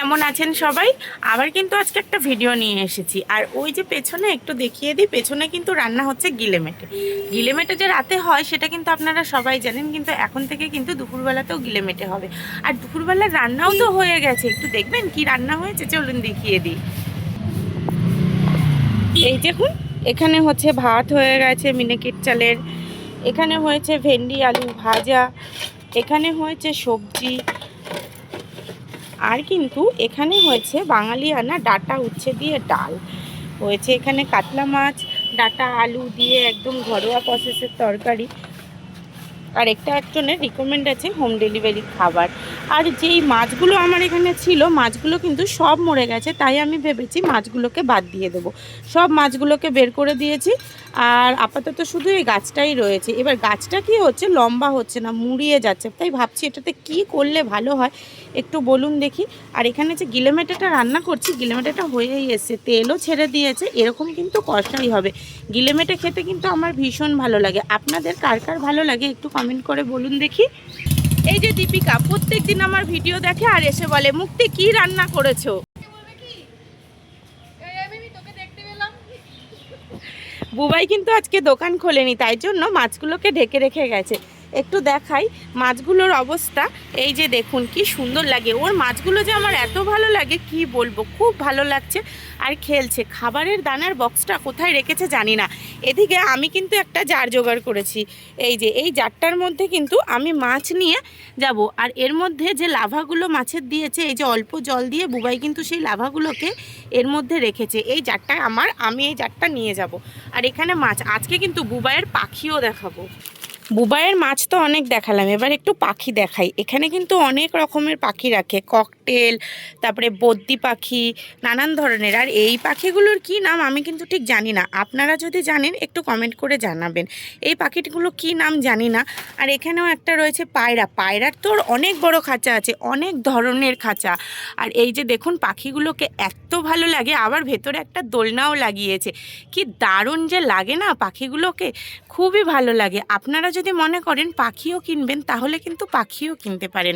কেমন আছেন সবাই? আবার কিন্তু আজকে একটা ভিডিও নিয়ে এসেছি। আর ওই যে পেছনে একটু দেখিয়ে দিই, পেছনে কিন্তু রান্না হচ্ছে গিলেমেটে। গিলেমেটে যে রাতে হয় সেটা কিন্তু আপনারা সবাই জানেন, কিন্তু এখন থেকে কিন্তু দুপুরবেলাতেও গিলেমেটে হবে। আর দুপুরবেলার রান্নাও তো হয়ে গেছে, একটু দেখবেন কি রান্না হয়েছে, চলুন দেখিয়ে দিই। এই দেখুন, এখানে হচ্ছে ভাত হয়ে গেছে মিনিকেট চালের, এখানে হয়েছে ভেন্ডি আলু ভাজা, এখানে হয়েছে সবজি, আর কিন্তু এখানে হয়েছে বাঙালি আনা ডাঁটা উচ্ছে দিয়ে ডাল হয়েছে, এখানে কাতলা মাছ ডাঁটা আলু দিয়ে একদম ঘরোয়া প্রসেসের তরকারি। আর একজনের রিকমেন্ড আছে হোম ডেলিভারি খাবার। আর যেই মাছগুলো আমার এখানে ছিল, মাছগুলো কিন্তু সব মরে গেছে, তাই আমি ভেবেছি মাছগুলোকে বাদ দিয়ে দেবো। সব মাছগুলোকে বের করে দিয়েছি, আর আপাতত শুধু এই গাছটাই রয়েছে। এবার গাছটা কি হচ্ছে, লম্বা হচ্ছে না, মুড়িয়ে যাচ্ছে, তাই ভাবছি এটাতে কি করলে ভালো হয় একটু বলুন দেখি। আর এখানে যে গিলেমেটেটা রান্না করছি, গিলেমেটেটা হয়েই এসছে, তেলও ছেড়ে দিয়েছে, এরকম কিন্তু কষাই হবে। গিলেমেটে খেতে কিন্তু আমার ভীষণ ভালো লাগে। আপনাদের কার কার ভালো লাগে একটু কমেন্ট করে বলুন দেখি। এই যে দীপিকা প্রত্যেক দিন আমার ভিডিও দেখে আর এসে বলে, মুক্তি কি রান্না করেছো? বুবাই কিন্তু আজকে দোকান খোলেনি, তাই জন্য মাছগুলোকে ঢেকে রেখে গেছে। একটু দেখাই মাছগুলোর অবস্থা। এই যে দেখুন কি সুন্দর লাগে, ওর মাছগুলো যে আমার এত ভালো লাগে কি বলবো, খুব ভালো লাগছে। আর খেলছে, খাবারের দানার বক্সটা কোথায় রেখেছে জানি না। এদিকে আমি কিন্তু একটা জার জোগাড় করেছি, এই যে এই জারটার মধ্যে কিন্তু আমি মাছ নিয়ে যাব। আর এর মধ্যে যে লাভাগুলো মাছের দিয়েছে, এই যে অল্প জল দিয়ে বুবাই কিন্তু সেই লাভাগুলোকে এর মধ্যে রেখেছে। এই জারটা আমার, আমি এই জারটা নিয়ে যাব। আর এখানে মাছ, আজকে কিন্তু বুবাইয়ের পাখিও দেখাবো। বুবাইয়ের মাছ তো অনেক দেখালাম, এবার একটু পাখি দেখাই। এখানে কিন্তু অনেক রকমের পাখি রাখে, ককটেল, তারপরে বদ্যি পাখি, নানান ধরনের। আর এই পাখিগুলোর কি নাম আমি কিন্তু ঠিক জানি না, আপনারা যদি জানেন একটু কমেন্ট করে জানাবেন। এই পাখিগুলো কি নাম জানি না। আর এখানেও একটা রয়েছে পায়রা, পায়রার তোর অনেক বড় খাঁচা আছে, অনেক ধরনের খাঁচা। আর এই যে দেখুন পাখিগুলোকে এত ভালো লাগে, আবার ভেতরে একটা দোলনাও লাগিয়েছে। কি দারুণ যে লাগে না পাখিগুলোকে, খুবই ভালো লাগে। আপনারা যদি মনে করেন পাখিও কিনবেন, তাহলে কিন্তু পাখিও কিনতে পারেন।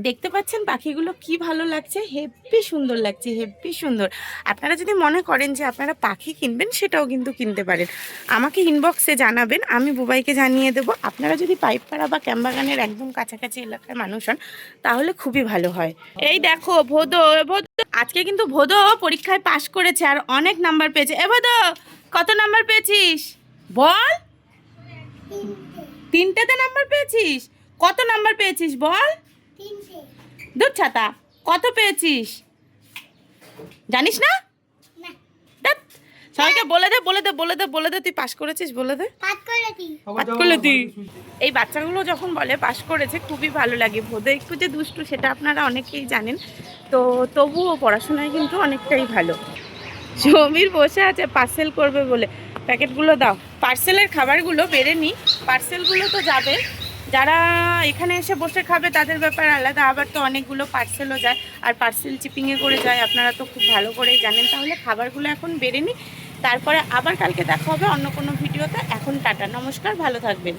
দেখতে পাচ্ছেন পাখিগুলো কি ভালো লাগছে, হেব্বি সুন্দর লাগছে, হেব্বি সুন্দর। আপনারা যদি মনে করেন যে আপনারা পাখি কিনবেন, সেটাও কিন্তু কিনতে পারেন। আমাকে ইনবক্সে জানাবেন, আমি বুবাইকে জানিয়ে দেবো। আপনারা যদি পাইপপাড়া বা ক্যাম্বাগানের একদম কাছাকাছি এলাকার মানুষ হন, তাহলে খুবই ভালো হয়। এই দেখো ভোদো, আজকে কিন্তু ভোদো পরীক্ষায় পাশ করেছে আর অনেক নাম্বার পেয়েছে। ভোদো, কত নাম্বার পেয়েছিস বল? 3টেতে নাম্বার পেয়েছিস? কত নাম্বার পেয়েছিস বল? দুধ ছাতা, কত পেয়েছিস জানিস না? সবাইকে বলে দে, বলে দে, বলে দে, বলে দে তুই পাশ করেছিস, বলে দে। এই বাচ্চাগুলো যখন বলে পাশ করেছে, খুবই ভালো লাগে। ভোদে একটু যে দুষ্টু সেটা আপনারা অনেকেই জানেন, তো তবুও পড়াশোনায় কিন্তু অনেকটাই ভালো। সমীর বসে আছে পার্সেল করবে বলে, প্যাকেটগুলো দাও। পার্সেলের খাবারগুলো বেড়ে নিই, পার্সেলগুলো তো যাবে, যারা এখানে এসে বসে খাবে তাদের ব্যাপার আলাদা, আবার তো অনেকগুলো পার্সেলও যায়, আর পার্সেল চিপিংয়ে করে যায়, আপনারা তো খুব ভালো করেই জানেন। তাহলে খাবারগুলো এখন বেড়ে নিই, তারপরে আবার কালকে দেখা হবে অন্য কোনো ভিডিওতে। এখন টাটা, নমস্কার, ভালো থাকবেন।